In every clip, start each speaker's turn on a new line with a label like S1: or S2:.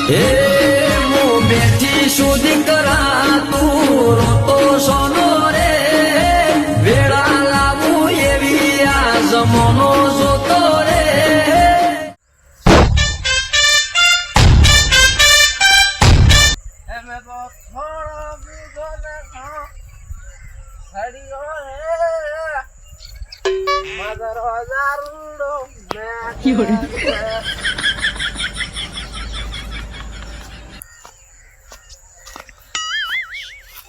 S1: હે હું બેઠી સુધી કરા તું રોતો સોનો રે વેળા લાવું એવી આ જમોનો જોતો રે
S2: એમે તો થોડો બીજો ને ઘણો હરિયો રે મદરો દારૂડો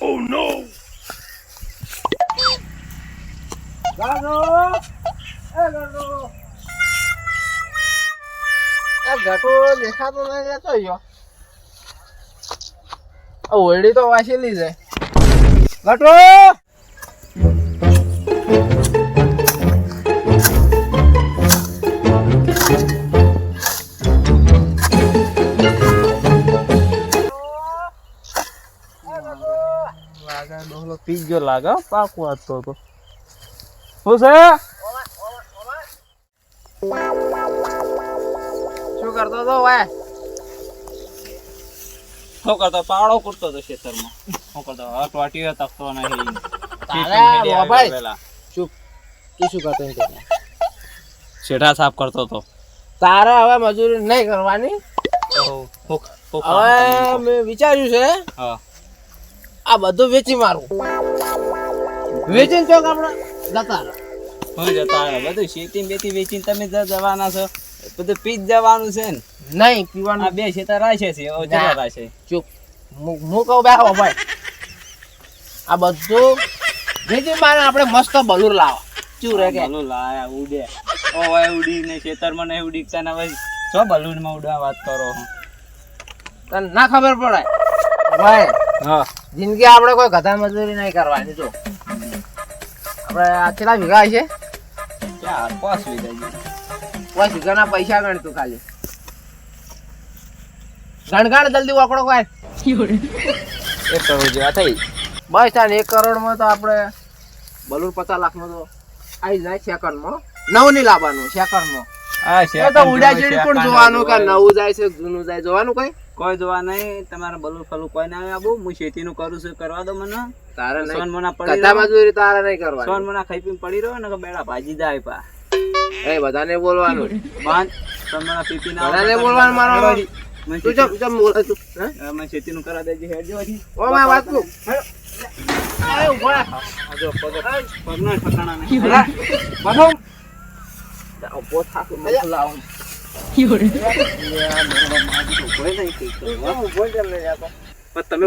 S3: Oh no!
S2: ગાનો એ ઘટો દેખાતો નહીં લેતો ગયો ઓરડી તો વાસેલી છે ઘટો પી ગયો લાગે પાક વાંચતો હતો શું છે શું કરતો હતો વાય
S4: શું કરતો પાવડો કૂટતો હતો ખેતરમાં શું કરતો અટવાટીઓ તકતો નહીં
S2: તારા ભાઈ ચૂપ તું શું કરતો હતો
S4: શેઠા સાફ કરતો હતો
S2: તારે હવે મજૂરી નહીં કરવાની હવે મેં વિચાર્યું છે
S4: હા
S2: આ બધું વેચી મારું વેચીને ચોક આપણે જતા રહો.
S4: હું જતા રહે બધું શેતી બેતી વેચીને તમે જવાના છો બધું પી જ જવાનું છે ને
S2: નહીં પીવાનું
S4: આ બે શેતા રાશે છે હવે જતા રાશે
S2: ચૂપ હું કહું બેહો ભાઈ આ બધું વેચી મારે આપણે મસ્ત બલૂર લાવો ચૂ રે કે
S4: બલૂન લાયા ઉડે ઓ ભાઈ ઉડી ને ખેતરમાં નહીં ઉડીકતા ને ભાઈ છો બલૂન માં ઉડવા વાત કરો
S2: તને ના ખબર પડે ભાઈ
S4: હા
S2: જિંદગી આપણે કોઈ ગધા મજૂરી નહીં કરવાની જો આપણે આ કેટલા વીઘા છે
S4: ક્યાં પાસ વિદાય
S2: 5 વીઘાના પૈસા ગણ તું ખાલી ગણગાણ જલ્દી વાકડો કોઈ
S4: 1 કરોડ જેવા થઈ
S2: બસ તાન 1 કરોડમાં તો આપણે બલૂર 50 લાખમાં તો આવી જાય સેકન્ડમાં નવું નહીં લાવવાનું સેકન્ડમાં
S4: હા
S2: એ તો ઉડ્યા જેવી કોણ જોવાનું કે નવું જાય છે જૂનું જાય જોવાનું કઈ
S4: કોઈ જોવા નહીં તમારે બલૂન ફલું કોઈ ના આવું હું ખેતીનું કરું છું કરવા દો મને
S2: તારે નહીં
S4: સોન મના પડી
S2: ગધા મજૂરી તારે નહીં કરવાની
S4: સોન મના ખાઈ પીને પડી રહ્યો ને કે બેડા ભાજી જાય પા
S2: એ બધાને બોલવાનું
S4: બાંધ સોન મના પીપી ના
S2: બધાને બોલવાનું મારો તું ચમ બોલે તું હે
S4: મેં ખેતીનું કરા દેજે હેડજો હજી
S2: ઓ મેં વાત કરું એ ઉભો રાખ
S4: જો પગના ઠકાણા નહીં
S2: બધો ઉભો થાક મત લાવ
S4: તમે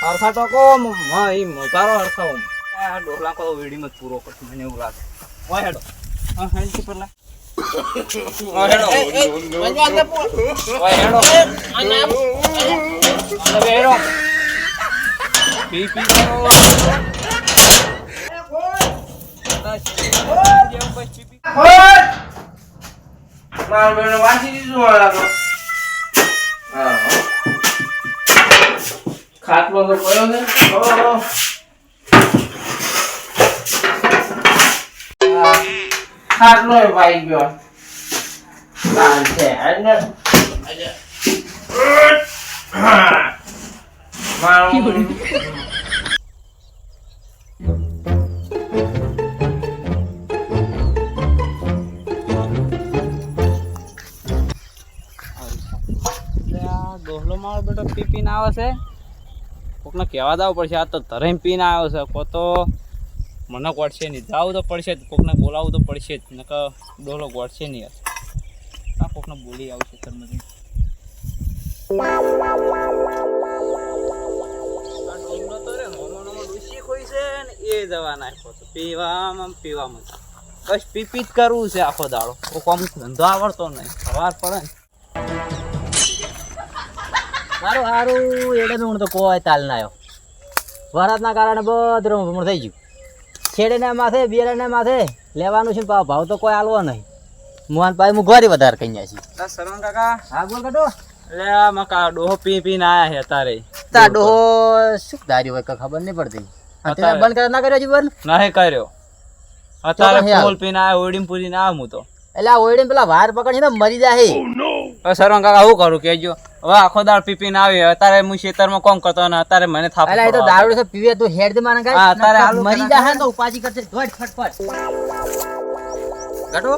S4: હરખા તો કો હા ઈ મોટારો હરખાવ આ ડોલા કો વેડી મત પૂરો કરતો મને એવું લાગે ઓય હેડો હા હેડ પેલા ઓય હેડો ઓય હેડો હવે હેડો પી પી કરો
S2: માર બેનો વાંચી દીધું મારા તો હા ખાટલો તો પડ્યો છે ઓહો ખાટલો ભાઈ ગયો બાર છે અને મારો
S4: ડોહલો મારો બેટો પી પીને આવે છે કોકને કહેવા દાવ પડશે આ તો ધરેમ પીને આવ્યો છે કો તો મને ગોળશે નહીં જાવું તો પડશે જ કોકને બોલાવવું તો પડશે જ નકર ડોહલો ગોળશે નહીં આ કોકને બોલી આવશે તમને એ દવા નાખો તો પીવામાં બસ પીપી જ કરવું છે આખો દાડો કોમ ધંધો આવડતો નહીં સવાર પડે ને
S5: સારું સારું એટલે હું તો કોઈ તાલ ના આવ્યો વરાતના કારણે બધું ભમણ થઈ ગયું છેડેને માથે બિયારણને માથે લેવાનું છે ભાવ તો કોઈ આલવો નહીં મોહન ભાઈ હું ઘરે વધારે કહી જાય છે
S4: સરવણ કાકા
S5: હા બોલ કટો
S4: એટલે આ મકા ડોહો પી પીને આયા છે તારે
S5: તા ડોહો શું ધાર્યું હોય કઈ ખબર નહીં પડતી અત્યારે બંધ કરે ના કર્યો હજી બંધ
S4: નહીં કર્યો અત્યારે ફૂલ પીને આયા ઓડીમ પૂરીને આવ હું તો
S5: એટલે આ ઓયડીને પેલા વાર પકડીને મરી જાય.
S4: હવે સરવંગ કાકા શું કરું કેજો હવે આખો દાળ પીપીને આવી અત્યારે હું ખેતરમાં કોમ કરતો ને અત્યારે મને થાપ
S5: એટલે એ તો દારૂ છે પીવે તો હેડ દે મારા
S4: હા, તારે આલુ
S5: મરી
S4: કરા.
S5: જાય તો ઉપાજી કરશે દોડ ફટફટ ગાટો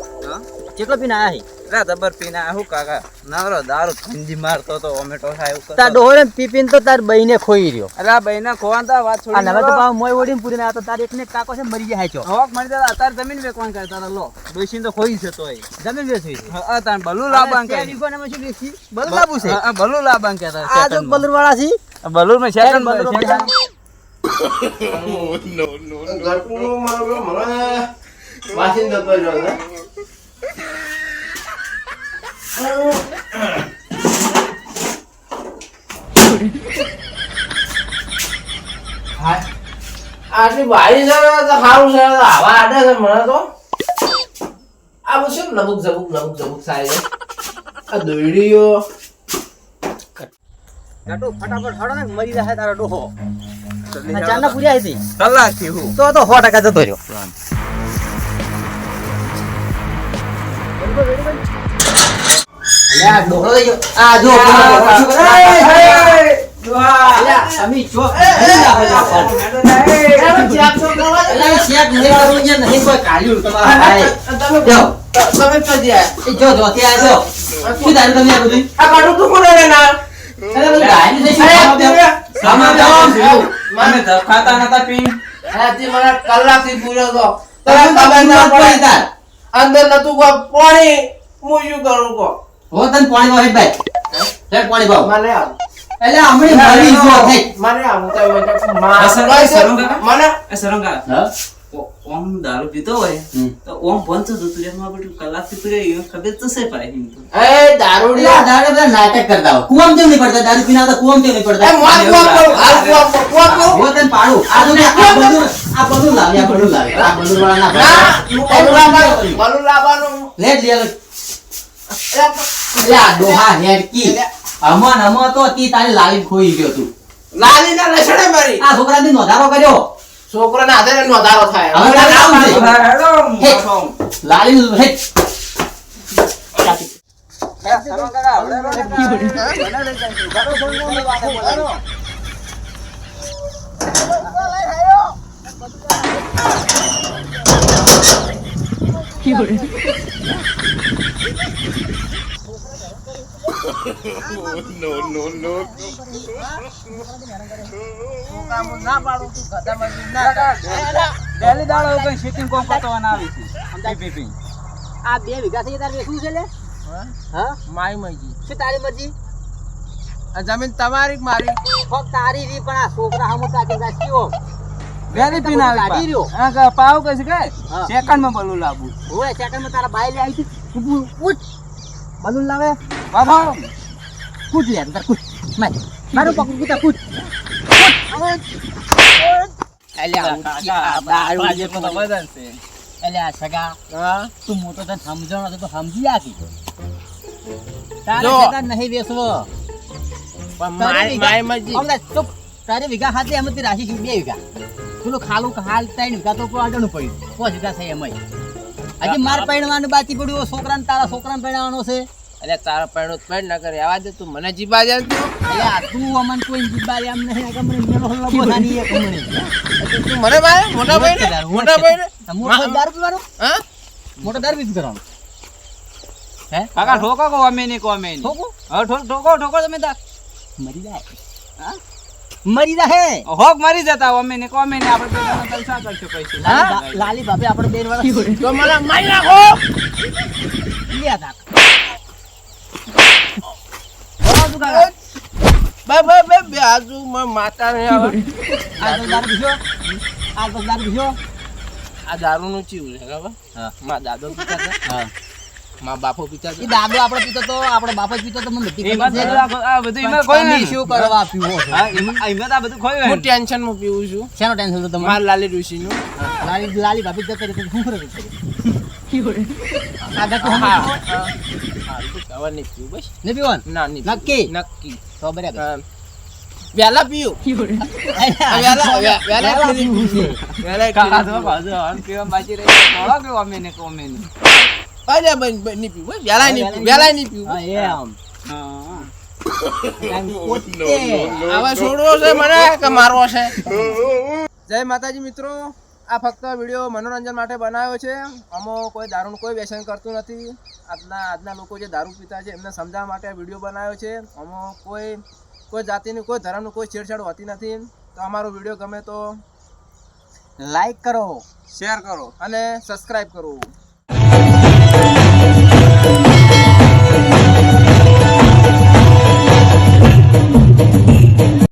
S5: કેટલો પીને આયા છે
S4: જબર પીને શું કાકા નવરો દારૂ ધંધી મારતો તો ઓમેટો થાય એવું
S5: તાર ડોહરે પીપીને તો તાર બઈને ખોઈ રહ્યો.
S4: અરે આ બહેને ખોવાન તો વાત
S5: આ નવા તો પાવ મોય ઓડીને પૂરીને આ તો તાર એકને એક કાકો છે મરી જાય છો.
S4: હોક મળી જાય અત્યારે જમીન વેચવાન કરતા લો ડોશીને તો ખોઈ છે તોય
S5: જમીન વેચવી છે.
S4: હા તાન ભલું લાબાન
S5: આ
S4: કઈ
S5: વીઘોનામાં શું વેચી? બલુ લાબુ છે.
S4: હા ભલું લાબાન કહેતા
S5: આ જો બલર વાળા છે.
S4: ભલું માં સેકન્ડ
S5: બલરો
S4: સેકન્ડ
S2: ગરકુનું મારું મને વાસીને જતો રહ્યો છે. હા, આટલી બારી છે ને તો સારું છે. હવા આડે છે મને તો. આ બધું શું લબુક ઝબુક થાય છે? આ દોયડીઓ
S5: ગાટો ફટાફટ હળો ને મરી જાય તારો ડોહો. આ ચારના પૂર્યા હતી
S4: કલાક થી હું
S5: તો 100% જતો રહ્યો. અલ્યા ડોહો થઈ ગયો. આ જો તમે જો નહીં કોઈ કાઢ્યું તમારા ભાઈ.
S2: તમે તો જ્યાં
S5: એ જો જો ત્યાં જો શું તારું તમે આ બધું
S2: આ કાઢું તું કોને રે ના
S5: અરે બધું ગાયનું થઈ શું
S4: મને ખાતા નતા પીન
S2: આથી મને કલાકથી પૂર્યો તો
S5: તમે
S2: ખબર ના પડે
S5: તાર
S2: અંદર નતું કોઈ પાણી હું શું કરું કો
S5: હો તને પાણી વાહી ભાઈ લે પાણી ભાવ
S2: મને આવ
S5: એટલે હમણે મરી ગયો થઈ
S2: મને આવ તો મને
S4: એ સરંગા
S5: હા
S4: ઓમ દારૂ પીતો હોય તો ઓમ ભણતો તો તું એમાં બધું કલાક થી તું એ ખબર તો છે પાઈ હિમ તો
S2: એ દારૂડિયા
S5: દારૂ બધા નાટક કરતા હોય કુવામ કેમ નહીં પડતા દારૂ પીના તો કુવામ કેમ નહીં
S2: એ
S5: પડતા
S2: મોત કરું હાલ કુવા
S5: હો તને પાડું આ તો આ બધું લાવી આ બધું વાળા ના
S2: બલુ લાવવાનું
S5: લે લે લે આ ડોહા હેડકી અમન તો તી તારી લાવી ખોઈ ગયો તું
S2: લાલી ના લસણે મારી
S5: આ છોકરા થી નોધારો કર્યો
S2: છોકરાના આધારે નોધારો થાય
S5: હવે તારે આવું છે
S4: હેડો
S5: હે લાલી હે
S2: ના પાડું તું ગધામાંથી ના
S4: ડેલી દાડો કઈ શીટિંગ કોમ કરતો ના આવી છે પીપી
S5: આ 2 વીઘા થઈ તારે શું છે લે હા
S2: માઈ મજી
S5: શું તારી મરજી
S2: આ જમીન તમારી કે મારી
S5: ફક્ત તારી રી પણ આ છોકરા હમો તાકે ગાસ્યો
S4: ડેલી પીને
S5: કાઢી
S4: આવી
S5: રહ્યો.
S4: હા કે પાવ કઈ કે
S5: હા.
S4: સેકન્ડ માં બલું લાવું
S5: ઓય સેકન્ડ માં તારા બાઈ લે આવી હતી ઉઠ બલૂન લાવે
S4: વાહ
S5: કૂદ લે તાર કૂદ મારું પકડ કૂતા કૂદ અલ્યા સગા
S2: હા
S5: તું મોટો તને સમજણ હતો તો સમજી આકી તારે
S2: જો.
S5: ખેતર નહીં વેચવો
S2: પણ માઈ મજી
S5: હમણાં ચૂપ તારી વીઘા ખાતે એમાંથી રાશી છે 2 વીઘા પેલું ખાલું હાલ 3 વીઘા તો આગળનું પડ્યું 5 વીઘા છે એમ હજી માર પૈણવાનું બાકી પડ્યું છોકરાને તારા છોકરાને પૈણાવાનો છે
S2: એટલે તારા પેણો પેણ ના કરે આવા દે તું મને જીબા જાય
S5: એટલે આ તું અમન કોઈ જીબારી આમ નહીં આ મને મેલો લબો નાની એક મને
S2: તું મને મારે મોટા ભાઈ મોટા ભાઈ
S5: મોટો દારૂ પીવાનો
S2: હા
S5: મોટો દારૂ પીતું કરવાનો હે
S4: કાકા ઠોકો કો અમે નહીં કો અમે નહીં
S5: ઠોકો
S4: હવે ઠોકો તમે તાર
S5: મરી જાય હા મરી જાય
S4: હોક મરી જતા અમે ને કો અમે ને આપણે બે જણા જલસા કરશું પૈસા
S5: લાલી બાપે આપણે બેન વાળા
S2: તો મને મારી નાખો
S5: લ્યા તાક
S2: બે બે આજુ માતા ને આવે
S5: આ તો દારૂ પીશો આ તો દારૂ પીશો
S2: આ દારૂ નું ચીવું છે ખબર
S5: હા
S2: મા દાદો પીતા હતા
S5: હા
S2: મા બાપો પીતા
S5: એ
S2: હતા
S5: દાદો આપણે પીતો તો આપણો બાપ જ પીતો તો મને બધી
S4: એમાં
S5: ખબર છે.
S4: આ બધું એમાં
S5: પણ
S4: કોઈ
S5: તમે
S4: નહીં
S5: શું કરવા પીવો છો
S4: હા એમાં તો આ બધું ખોયું
S2: હું ટેન્શન માં પીવું છું
S5: શેનો ટેન્શન હતું તમારે
S2: માર લાલી ઋષિ નું
S5: લાલી લાલી ભાભી જતો રહે તો શું કરે કાકા તો
S2: હા
S5: હમ
S2: ખબર નહીં પીવું બસ
S5: ને પીવાનું
S2: ના નહીં
S5: નક્કી
S2: નક્કી
S5: તો બરાબર
S2: વેલા પીવું વેલા
S5: પીવું છે.
S2: વેલા
S4: કાકા તો બાજુ હવે પીવા બાકી રહી થોડો કે અમે ને કો અમે ને
S2: અરે ભાઈ નહીં પીવું વેલાય નહીં પીવું વેલાય નહીં પીવું
S5: હા એમ
S4: હા
S2: આવા છોડવો છે મને કે મારવો છે જય માતાજી મિત્રો આ ફક્ત વિડીયો મનોરંજન માટે બનાવ્યો છે અમો કોઈ દારૂનું કોઈ વ્યસન કરતું નથી આજના લોકો જે દારૂ પીતા છે એમને સમજાવવા માટે આ વિડીયો બનાવ્યો છે અમો કોઈ જાતિની કોઈ ધર્મનું કોઈ છેડછાડ હોતી નથી તો અમારો વિડીયો ગમે તો
S5: લાઈક કરો
S2: શેર કરો અને સબસ્ક્રાઇબ કરો